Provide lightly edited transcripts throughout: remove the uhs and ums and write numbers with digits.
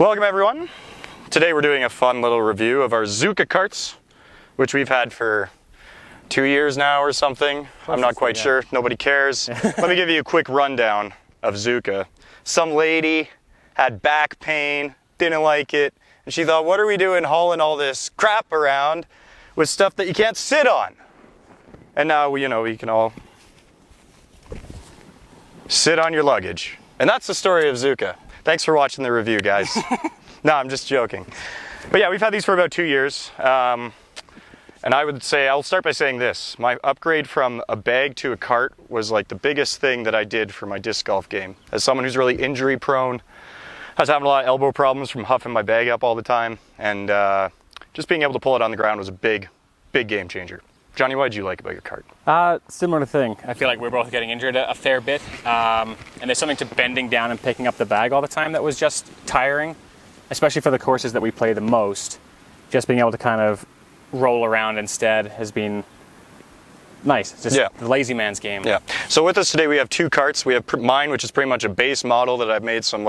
Welcome everyone. Today we're doing a fun little review of our ZÜCA carts, which we've had for 2 years now or something. I'm not quite sure. Nobody cares. Let me give you a quick rundown of ZÜCA. Some lady had back pain, didn't like it, and she thought, what are we doing hauling all this crap around with stuff that you can't sit on? And now, we can all sit on your luggage. And that's the story of ZÜCA. Thanks for watching the review, guys. No, I'm just joking. But yeah, we've had these for about 2 years. And I would say, I'll start by saying this. My upgrade from a bag to a cart was like the biggest thing that I did for my disc golf game. As someone who's really injury prone, I was having a lot of elbow problems from huffing my bag up all the time. And just being able to pull it on the ground was a big, big game changer. Johnny, what did you like about your cart? Similar thing. I feel like we're both getting injured a fair bit. And there's something to bending down and picking up the bag all the time that was just tiring, especially for the courses that we play the most. Just being able to kind of roll around instead has been nice. It's just the lazy man's game. Yeah. So with us today we have two carts. We have mine, which is pretty much a base model that I've made some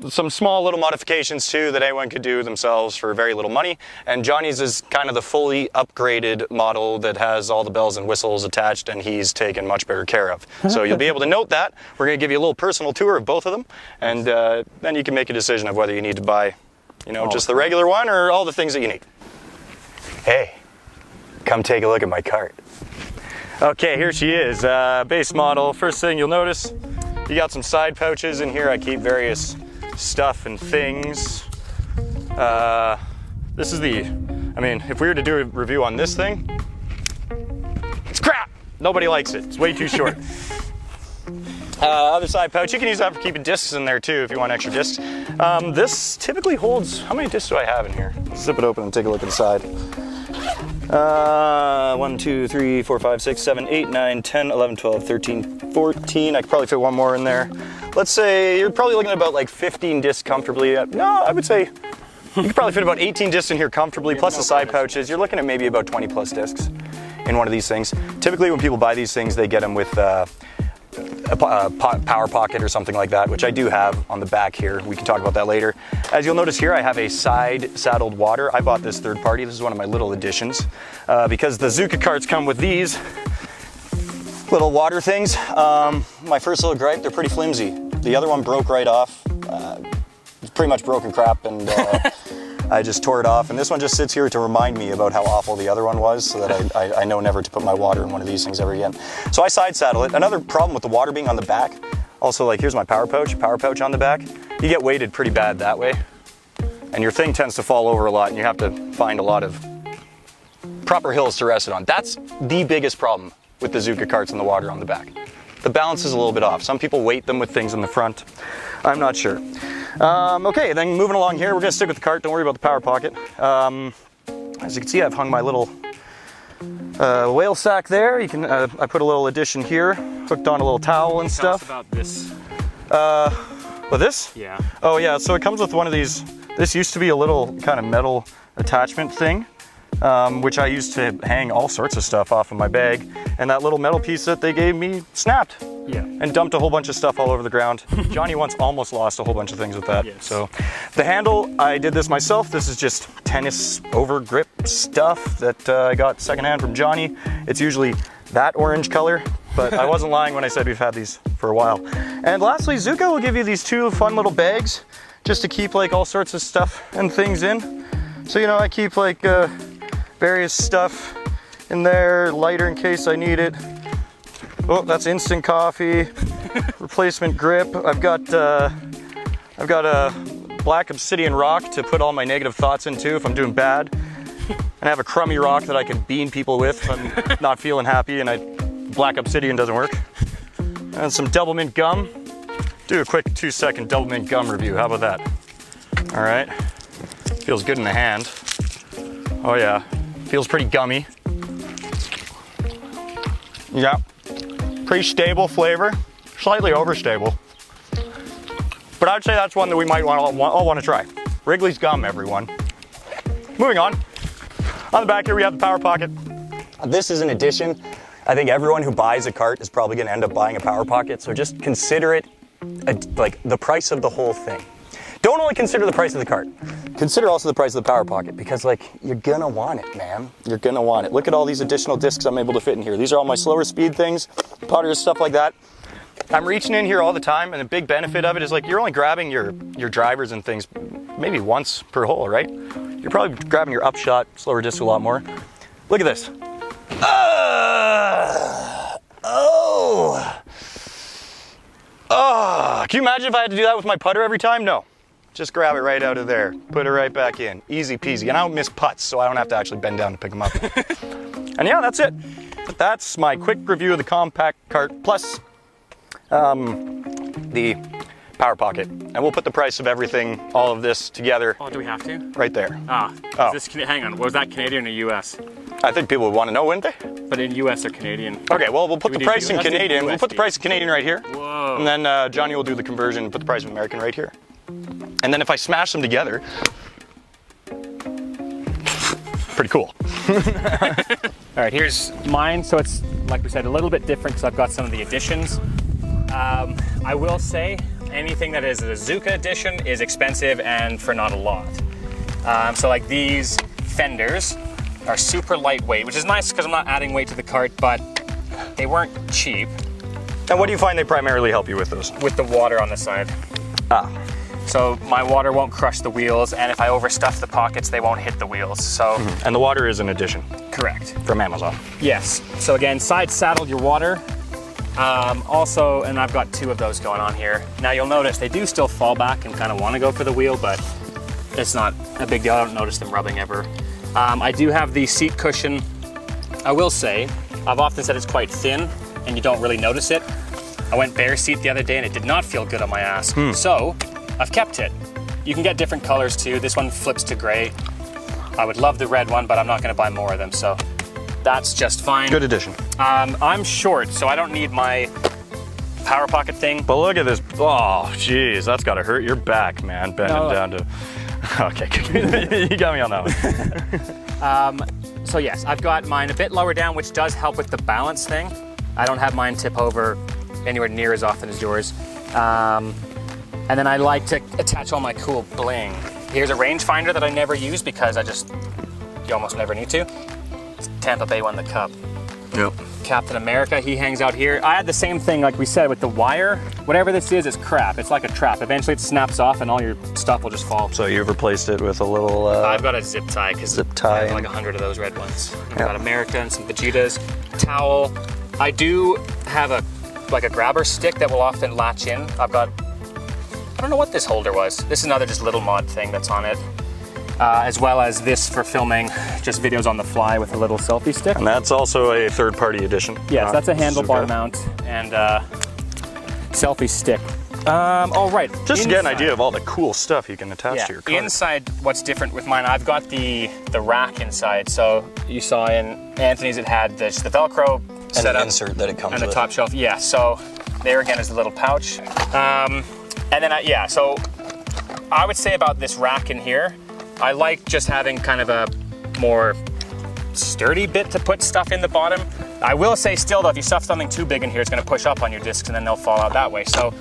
some small little modifications to that anyone could do themselves for very little money. And Johnny's is kind of the fully upgraded model that has all the bells and whistles attached, and he's taken much better care of. So you'll be able to note that. We're going to give you a little personal tour of both of them, and then you can make a decision of whether you need to buy, just the regular one or all the things that you need. Hey, come take a look at my cart. Okay, here she is, base model. First thing you'll notice, you got some side pouches in here. I keep various stuff and things. This is if we were to do a review on this thing, it's crap. Nobody likes it. It's way too short. Other side pouch, you can use that for keeping discs in there too if you want extra discs. This typically holds, how many discs do I have in here? Zip it open and take a look inside. 1, 2, 3, 4, 5, 6, 7, 8, 9, 10, 11, 12, 13, 14. I could probably fit one more in there. Let's say you're probably looking at about like 15 discs comfortably. No, I would say you could probably fit about 18 discs in here comfortably, plus the side pouches. You're looking at maybe about 20 plus discs in one of these things. Typically when people buy these things, they get them with a power pocket or something like that, which I do have on the back here. We can talk about that later. As you'll notice here, I have a side saddled water. I bought this third party. This is one of my little additions because the ZÜCA carts come with these little water things. My first little gripe, they're pretty flimsy. The other one broke right off. It's pretty much broken crap, and I just tore it off. And this one just sits here to remind me about how awful the other one was, so that I know never to put my water in one of these things ever again. So I side saddle it. Another problem with the water being on the back, also here's my power pouch on the back. You get weighted pretty bad that way, and your thing tends to fall over a lot, and you have to find a lot of proper hills to rest it on. That's the biggest problem with the ZÜCA carts and the water on the back. The balance is a little bit off. Some people weight them with things in the front. I'm not sure. Okay, then moving along here, we're gonna stick with the cart. Don't worry about the power pocket. As you can see, I've hung my little whale sack there. You can, I put a little addition here, hooked on a little towel and stuff. Tell us about this. With this? Yeah. Oh yeah, so it comes with one of these. This used to be a little kind of metal attachment thing, which I used to hang all sorts of stuff off of my bag. And that little metal piece that they gave me snapped. Yeah. And dumped a whole bunch of stuff all over the ground. Johnny once almost lost a whole bunch of things with that. Yes. So the handle, I did this myself. This is just tennis over grip stuff that I got secondhand from Johnny. It's usually that orange color, but I wasn't lying when I said we've had these for a while. And lastly, ZÜCA will give you these two fun little bags just to keep like all sorts of stuff and things in. So I keep like various stuff in there, lighter in case I need it. Oh, that's instant coffee, replacement grip. I've got a black obsidian rock to put all my negative thoughts into if I'm doing bad. And I have a crummy rock that I can bean people with if I'm not feeling happy and black obsidian doesn't work. And some double mint gum. Do a quick 2-second double mint gum review. How about that? All right. Feels good in the hand. Oh yeah, feels pretty gummy. Yeah. Pretty stable flavor, slightly overstable. But I'd say that's one that we might all want to try. Wrigley's gum, everyone. Moving on. On the back here we have the power pocket. This is an addition. I think everyone who buys a cart is probably going to end up buying a power pocket, so just consider it like the price of the whole thing. don't only consider the price of the cart, consider also the price of the power pocket, because like, you're gonna want it, man. You're gonna want it. Look at all these additional discs I'm able to fit in here. These are all my slower speed things, putters, stuff like that. I'm reaching in here all the time, and the big benefit of it is like, you're only grabbing your drivers and things maybe once per hole, right? You're probably grabbing your upshot, slower disc a lot more. Look at this. Can you imagine if I had to do that with my putter every time? No. Just grab it right out of there. Put it right back in. Easy peasy. And I don't miss putts, so I don't have to actually bend down to pick them up. And yeah, that's it. That's my quick review of the Compact Cart plus the power pocket. And we'll put the price of everything, all of this together. Oh, do we have to? Right there. Hang on, was that Canadian or US? I think people would want to know, wouldn't they? But in US or Canadian? Okay, well, we'll put the price in Canadian. We'll put the price in Canadian right here. Whoa. And then Johnny will do the conversion and put the price of American right here. And then if I smash them together, pretty cool. All right, here's mine. So it's, like we said, a little bit different because I've got some of the additions. I will say anything that is a ZÜCA edition is expensive and for not a lot. So like these fenders are super lightweight, which is nice because I'm not adding weight to the cart, but they weren't cheap. And what do you find they primarily help you with those? With the water on the side. So my water won't crush the wheels, and if I overstuff the pockets, they won't hit the wheels. So. And the water is an addition. Correct. From Amazon. Yes. So again, side saddle your water. Also, and I've got two of those going on here. Now you'll notice they do still fall back and kind of want to go for the wheel, but it's not a big deal. I don't notice them rubbing ever. I do have the seat cushion. I will say, I've often said it's quite thin and you don't really notice it. I went bare seat the other day and it did not feel good on my ass. So I've kept it. You can get different colors too. This one flips to gray. I would love the red one, but I'm not gonna buy more of them, so that's just fine. Good addition. I'm short, so I don't need my power pocket thing. But look at this. Oh, geez, that's gotta hurt your back, man. Bending down to. Okay, you got me on that one. So yes, I've got mine a bit lower down, which does help with the balance thing. I don't have mine tip over anywhere near as often as yours. And then I like to attach all my cool bling. Here's a rangefinder that I never use because you almost never need to. It's Tampa Bay won the cup. Yep. Captain America, he hangs out here. I had the same thing, like we said, with the wire. Whatever this is crap. It's like a trap. Eventually it snaps off and all your stuff will just fall. So you've replaced it with a little... I've got a zip tie because I have like 100 of those red ones. I've got America and some Vegetas. Towel. I do have a grabber stick that will often latch in. I don't know what this holder was. This is another just little mod thing that's on it. As well as this for filming just videos on the fly with a little selfie stick. And that's also a third-party edition. Yes, that's a handlebar mount and selfie stick. All right. Just to get an idea of all the cool stuff you can attach to your cart. Inside, what's different with mine, I've got the rack inside. So you saw in Anthony's, it had the Velcro setup. And the insert that it comes with. And the top shelf, yeah. So there again is the little pouch. And then, so I would say about this rack in here, I like just having kind of a more sturdy bit to put stuff in the bottom. I will say still though, if you stuff something too big in here, it's gonna push up on your discs and then they'll fall out that way. So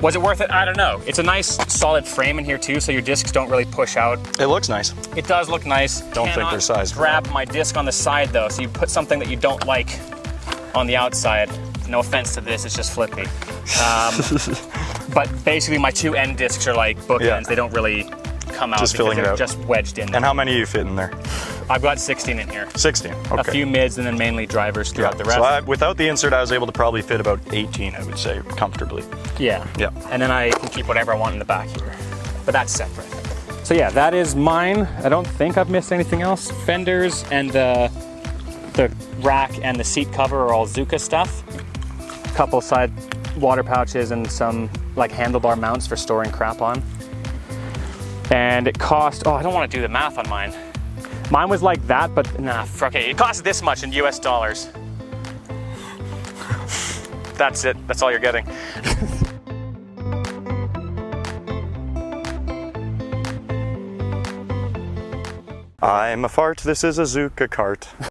was it worth it? I don't know. It's a nice solid frame in here too, so your discs don't really push out. It looks nice. It does look nice. Don't think they're sized. Grab my disc on the side though, so you put something that you don't like on the outside. No offense to this, it's just flippy. But basically my two end discs are like bookends. They don't really come out just filling it out. Just wedged in. And how many you fit in there? I've got 16 in here. 16, okay. A few mids and then mainly drivers throughout the rest. So without the insert, I was able to probably fit about 18, I would say, comfortably. Yeah. And then I can keep whatever I want in the back here. But that's separate. So yeah, that is mine. I don't think I've missed anything else. Fenders and the rack and the seat cover are all ZÜCA stuff. A couple side water pouches and some like handlebar mounts for storing crap on. And it cost, I don't want to do the math on mine. Mine was like that, but nah, okay, it cost this much in US dollars. That's it, that's all you're getting. I'm a fart, this is a ZÜCA cart.